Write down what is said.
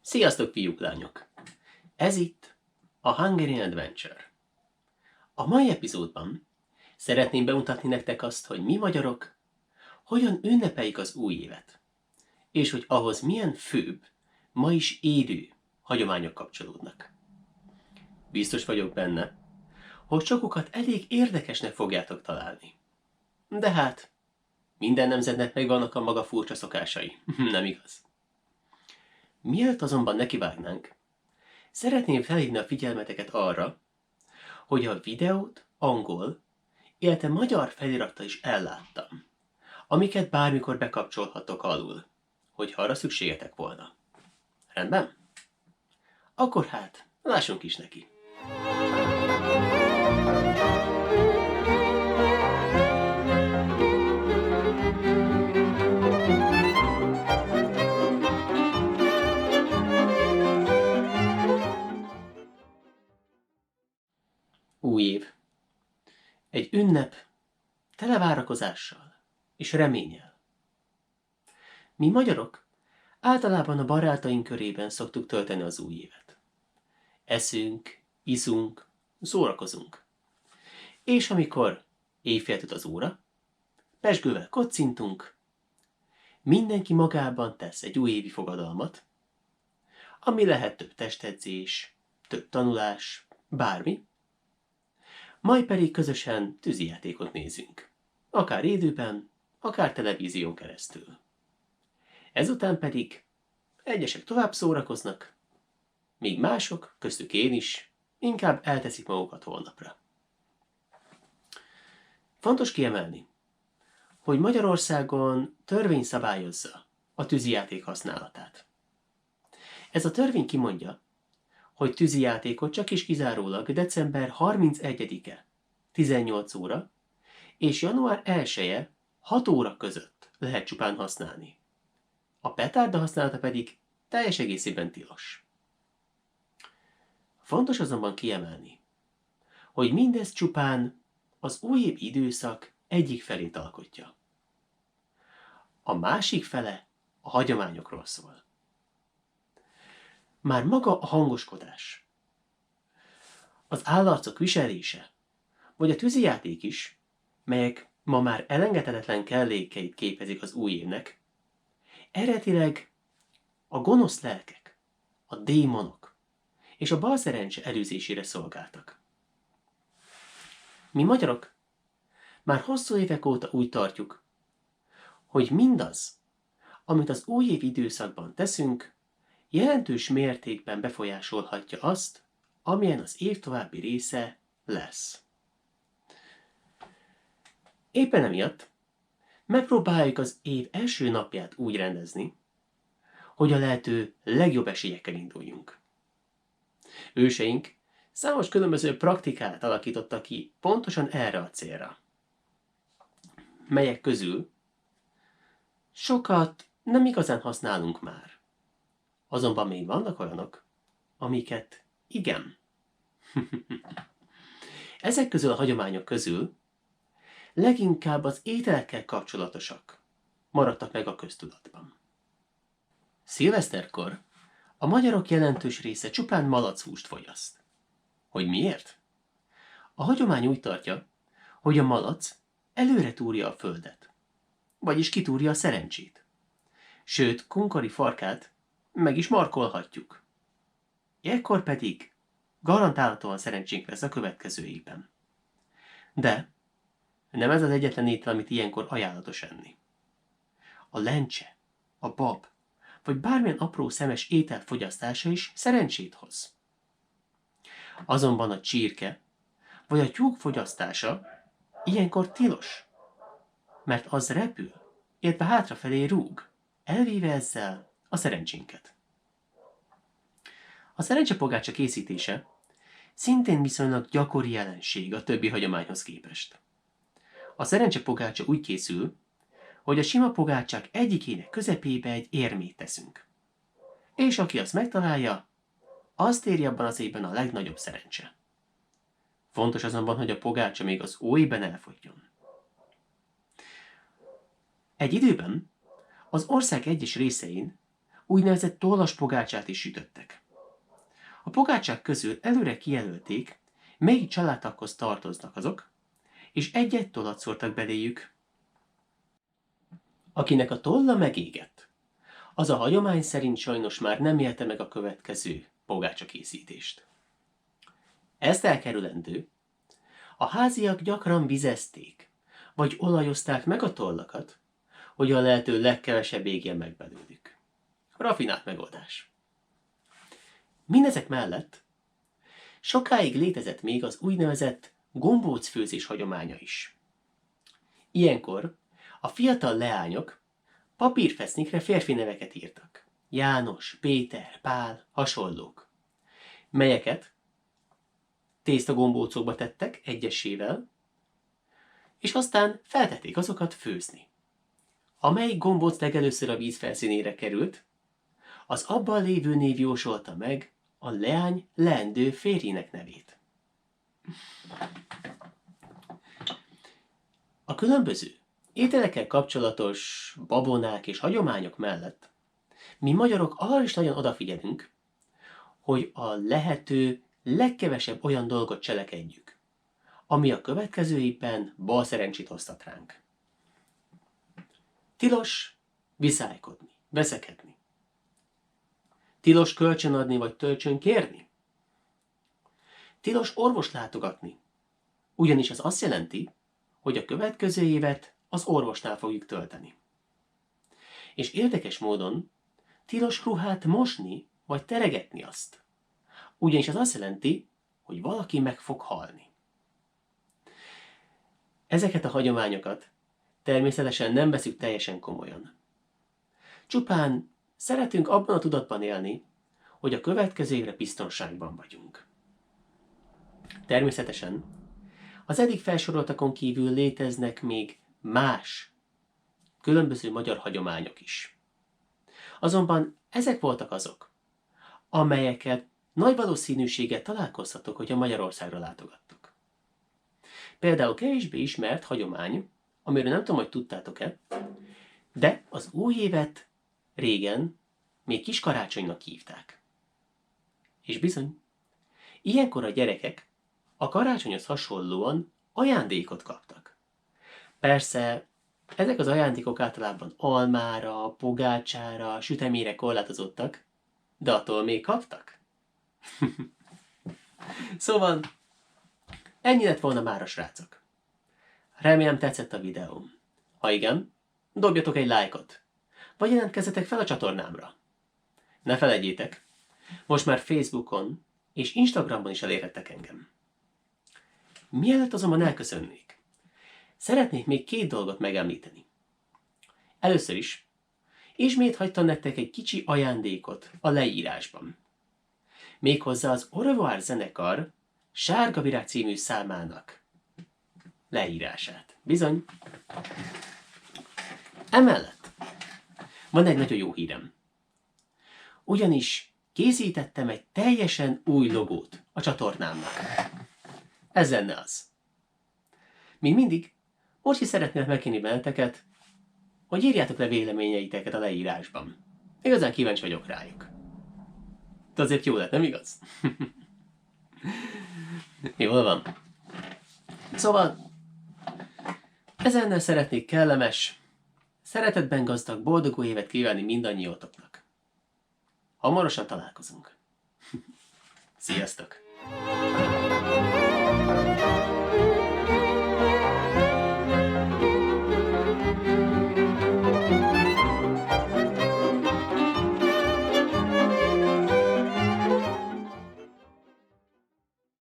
Sziasztok, fiúk, lányok! Ez itt a Hungarian Adventure. A mai epizódban szeretném bemutatni nektek azt, hogy mi magyarok hogyan ünnepeljük az új évet, és hogy ahhoz milyen főbb, ma is élő hagyományok kapcsolódnak. Biztos vagyok benne, hogy sokukat elég érdekesnek fogjátok találni. De hát, minden nemzetnek megvannak a maga furcsa szokásai, nem igaz? Mielőtt azonban nekivágnánk, szeretném felhívni a figyelmeteket arra, hogy a videót angol, illetve magyar felirattal is elláttam, amiket bármikor bekapcsolhatok alul, hogyha arra szükségetek volna. Rendben? Akkor hát, lássunk is neki. Új év. Egy ünnep, tele várakozással és reménnyel. Mi magyarok általában a barátaink körében szoktuk tölteni az új évet. Eszünk, iszunk, szórakozunk. És amikor éjfél üt az óra, pezsgővel kocintunk, mindenki magában tesz egy újévi fogadalmat, ami lehet több testedzés, több tanulás, bármi, majd pedig közösen tűzijátékot nézünk, akár élőben, akár televízión keresztül. Ezután pedig egyesek tovább szórakoznak, míg mások, köztük én is, inkább elteszik magukat holnapra. Fontos kiemelni, hogy Magyarországon törvény szabályozza a tűzijáték használatát. Ez a törvény kimondja, hogy tűzijátékot csak is kizárólag december 31-e 18 óra és január 1-e 6 óra között lehet csupán használni. A petárda használata pedig teljes egészében tilos. Fontos azonban kiemelni, hogy mindez csupán az újév időszak egyik felét alkotja. A másik fele a hagyományokról szól. Már maga a hangoskodás, az állarcok viselése, vagy a tűzijáték is, melyek ma már elengedhetetlen kellékeit képezik az új évnek, eredetileg a gonosz lelkek, a démonok és a balszerencse előzésére szolgáltak. Mi magyarok már hosszú évek óta úgy tartjuk, hogy mindaz, amit az újév időszakban teszünk, jelentős mértékben befolyásolhatja azt, amilyen az év további része lesz. Éppen emiatt megpróbáljuk az év első napját úgy rendezni, hogy a lehető legjobb esélyekkel induljunk. Őseink számos különböző praktikát alakítottak ki pontosan erre a célra, melyek közül sokat nem igazán használunk már. Azonban még vannak olyanok, amiket igen. Ezek közül a hagyományok közül leginkább az ételekkel kapcsolatosak maradtak meg a köztudatban. Szilveszterkor a magyarok jelentős része csupán malachúst fogyaszt. Hogy miért? A hagyomány úgy tartja, hogy a malac előre túrja a földet, vagyis kitúrja a szerencsét. Sőt, kunkori farkát meg is markolhatjuk. Ekkor pedig garantálhatóan szerencsénk lesz a következő évben. De nem ez az egyetlen étel, amit ilyenkor ajánlatos enni. A lencse, a bab, vagy bármilyen apró szemes étel fogyasztása is szerencsét hoz. Azonban a csirke, vagy a tyúk fogyasztása ilyenkor tilos, mert az repül, illetve hátrafelé rúg, elvéve ezzel a szerencsénket. A szerencsepogácsa készítése szintén viszonylag gyakori jelenség a többi hagyományhoz képest. A szerencsepogácsa úgy készül, hogy a sima pogácsák egyikének közepébe egy érmét teszünk. És aki azt megtalálja, azt éri abban az évben a legnagyobb szerencse. Fontos azonban, hogy a pogácsa még az óévben elfogyjon. Egy időben az ország egyes részein úgynevezett tollas pogácsát is sütöttek. A pogácsák közül előre kijelölték, melyik családtaghoz tartoznak azok, és egy-egy tollat szórtak beléjük. Akinek a tolla megégett, az a hagyomány szerint sajnos már nem élte meg a következő pogácsa készítést. Ezt elkerülendő, a háziak gyakran vizezték, vagy olajozták meg a tollakat, hogy a lehető legkevesebb égjen meg belőlük. Rafinált megoldás. Mindezek mellett sokáig létezett még az úgynevezett gombócfőzés hagyománya is. Ilyenkor a fiatal leányok papírfesznikre férfi neveket írtak. János, Péter, Pál, hasonlók, melyeket tésztagombócokba tettek egyesével, és aztán feltették azokat főzni. Amelyik gombóc legelőször a víz felszínére került, az abban lévő név jósolta meg a leány leendő férjének nevét. A különböző ételekkel kapcsolatos babonák és hagyományok mellett mi magyarok arra is nagyon odafigyelünk, hogy a lehető legkevesebb olyan dolgot cselekedjük, ami a következőiben balszerencsét hoztat ránk. Tilos viszálykodni, veszekedni. Tilos kölcsönadni vagy tölcsön kérni. Tilos orvost látogatni, ugyanis az azt jelenti, hogy a következő évet az orvosnál fogjuk tölteni. És érdekes módon tilos ruhát mosni vagy teregetni azt, ugyanis az azt jelenti, hogy valaki meg fog halni. Ezeket a hagyományokat természetesen nem veszük teljesen komolyan. Csupán szeretünk abban a tudatban élni, hogy a következő évre biztonságban vagyunk. Természetesen az eddig felsoroltakon kívül léteznek még más, különböző magyar hagyományok is. Azonban ezek voltak azok, amelyeket nagy valószínűséggel találkozhatok, hogyha Magyarországra látogattok. Például kevésbé ismert hagyomány, amiről nem tudom, hogy tudtátok-e, de az új évet régen még kiskarácsonynak hívták. És bizony, ilyenkor a gyerekek a karácsonyhoz hasonlóan ajándékot kaptak. Persze, ezek az ajándékok általában almára, pogácsára, süteményre korlátozottak, de attól még kaptak. Szóval, ennyi lett volna mára, srácok. Remélem tetszett a videóm. Ha igen, dobjatok egy lájkot, vagy jelentkezzetek fel a csatornámra. Ne feledjétek, most már Facebookon és Instagramon is elérhettek engem. Mielőtt azonban elköszönnék, szeretnék még 2 dolgot megemlíteni. Először is, ismét hagytam nektek egy kicsi ajándékot a leírásban. Méghozzá az Au revoir zenekar Sárga Virág című számának leírását. Bizony. Emellett van egy nagyon jó hírem. Ugyanis készítettem egy teljesen új logót a csatornámnak. Ez lenne az. Mint mindig, most is szeretnélek megkérni benneteket, hogy írjátok le véleményeiteket a leírásban. Igazán kíváncsi vagyok rájuk. De azért jó lett, nem igaz? Jól van. Szóval, ezennel szeretnék kellemes, szeretetben gazdag, boldog új évet kívánni mindannyiótoknak. Hamarosan találkozunk. Sziasztok!